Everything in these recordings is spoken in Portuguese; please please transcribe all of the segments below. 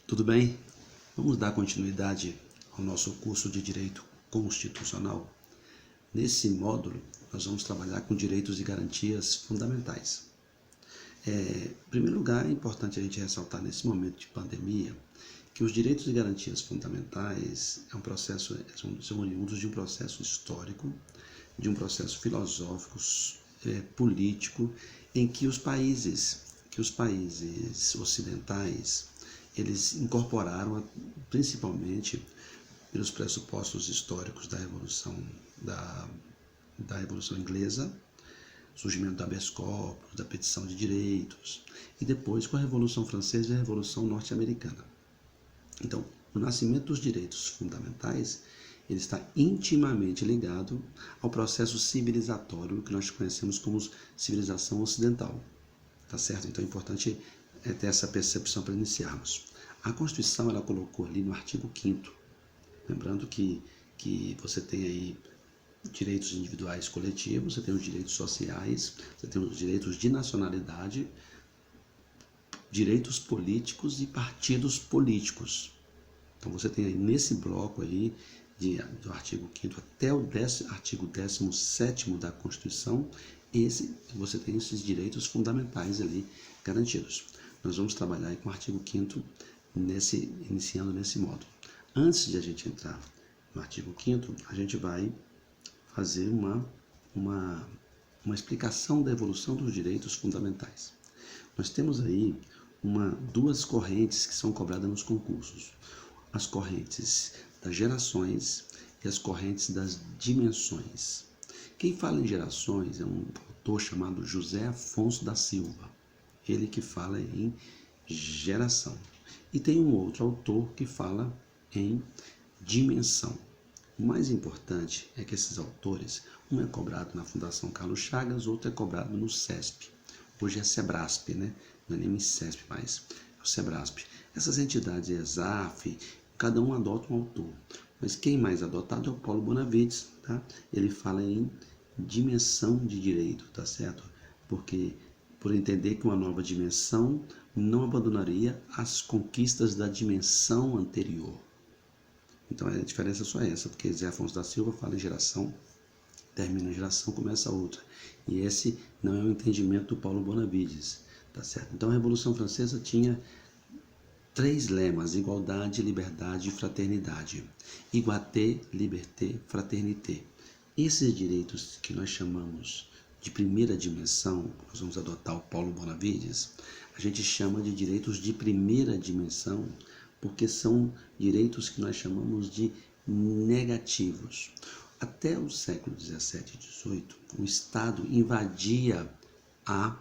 Tudo bem? Vamos dar continuidade ao nosso curso de Direito Constitucional. Nesse módulo, nós vamos trabalhar com direitos e garantias fundamentais. Em primeiro lugar, é importante a gente ressaltar nesse momento de pandemia que os direitos e garantias fundamentais são oriundos de um processo histórico, de um processo filosófico, político, em que os países ocidentais eles incorporaram, principalmente pelos pressupostos históricos da Revolução Inglesa, surgimento do habeas corpus, da petição de direitos, e depois com a Revolução Francesa e a Revolução Norte-Americana. Então, o nascimento dos direitos fundamentais ele está intimamente ligado ao processo civilizatório que nós conhecemos como civilização ocidental. Tá certo? Então é importante ter essa percepção para iniciarmos. A Constituição ela colocou ali no artigo 5º, lembrando que você tem aí direitos individuais coletivos, você tem os direitos sociais, você tem os direitos de nacionalidade, direitos políticos e partidos políticos. Então você tem aí nesse bloco aí do artigo 5º até o artigo 17º da Constituição, você tem esses direitos fundamentais ali garantidos. Nós vamos trabalhar aí com o artigo 5º iniciando nesse módulo. Antes de a gente entrar no artigo 5º, a gente vai fazer uma explicação da evolução dos direitos fundamentais. Nós temos aí duas correntes que são cobradas nos concursos. As correntes das gerações e as correntes das dimensões. Quem fala em gerações é um autor chamado José Afonso da Silva. Ele que fala em geração. E tem um outro autor que fala em dimensão. O mais importante é que esses autores, um é cobrado na Fundação Carlos Chagas, outro é cobrado no CESP. Hoje é SEBRASP, né? Não é nem CESP mais, é o SEBRASP. Essas entidades, ESAF, cada um adota um autor. Mas quem mais adotado é o Paulo Bonavides, tá? Ele fala em dimensão de direito, tá certo? Porque por entender que uma nova dimensão não abandonaria as conquistas da dimensão anterior. Então a diferença só é essa, porque José Afonso da Silva fala em geração, termina em geração, começa outra. E esse não é o entendimento do Paulo Bonavides, tá certo? Então a Revolução Francesa tinha 3 lemas: igualdade, liberdade e fraternidade. Iguaté, liberté, fraternité. Esses direitos que nós chamamos de primeira dimensão, nós vamos adotar o Paulo Bonavides, a gente chama de direitos de primeira dimensão, porque são direitos que nós chamamos de negativos. Até o século XVII e XVIII, o Estado invadia a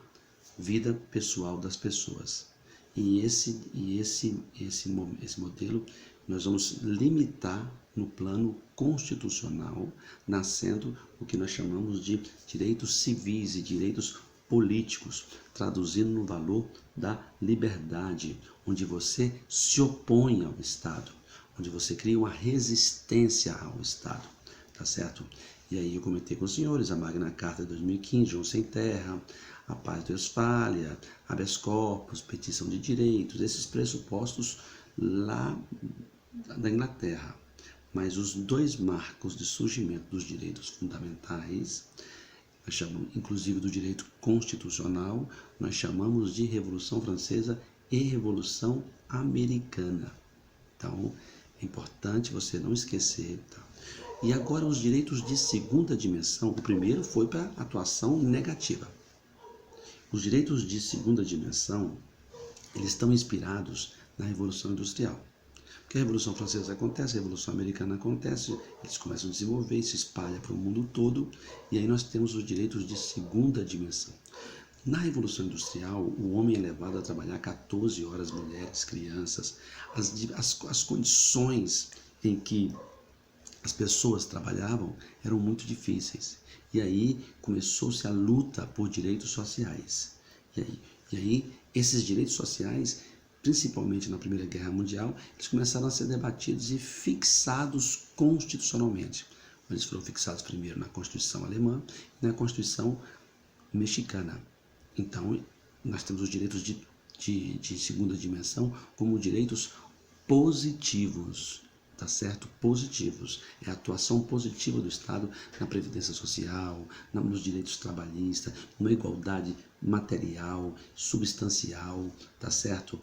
vida pessoal das pessoas. E esse modelo nós vamos limitar no plano constitucional, nascendo o que nós chamamos de direitos civis e direitos políticos, traduzindo no valor da liberdade, onde você se opõe ao Estado, onde você cria uma resistência ao Estado, tá certo? E aí eu comentei com os senhores a Magna Carta de 2015, João Sem Terra, a Paz de Westfália, habeas corpus, petição de direitos, esses pressupostos lá da Inglaterra. Mas os 2 marcos de surgimento dos direitos fundamentais, nós chamamos, inclusive do direito constitucional, nós chamamos de Revolução Francesa e Revolução Americana. Então, é importante você não esquecer. Tá? E agora os direitos de segunda dimensão, o primeiro foi para atuação negativa. Os direitos de segunda dimensão, eles estão inspirados na Revolução Industrial. Porque a Revolução Francesa acontece, a Revolução Americana acontece, eles começam a desenvolver e se espalha para o mundo todo, e aí nós temos os direitos de segunda dimensão. Na Revolução Industrial, o homem é levado a trabalhar 14 horas, mulheres, crianças, as condições em que as pessoas trabalhavam eram muito difíceis. E aí começou-se a luta por direitos sociais. E aí esses direitos sociais, principalmente na Primeira Guerra Mundial, eles começaram a ser debatidos e fixados constitucionalmente. Eles foram fixados primeiro na Constituição Alemã e na Constituição Mexicana. Então, nós temos os direitos de segunda dimensão como direitos positivos, tá certo? Positivos. É a atuação positiva do Estado na previdência social, nos direitos trabalhistas, na igualdade material, substancial, tá certo?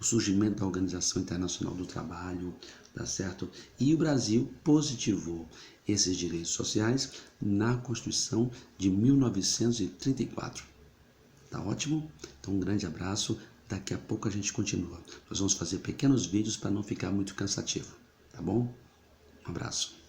O surgimento da Organização Internacional do Trabalho, tá certo? E o Brasil positivou esses direitos sociais na Constituição de 1934. Tá ótimo? Então um grande abraço. Daqui a pouco a gente continua. Nós vamos fazer pequenos vídeos para não ficar muito cansativo, tá bom? Um abraço.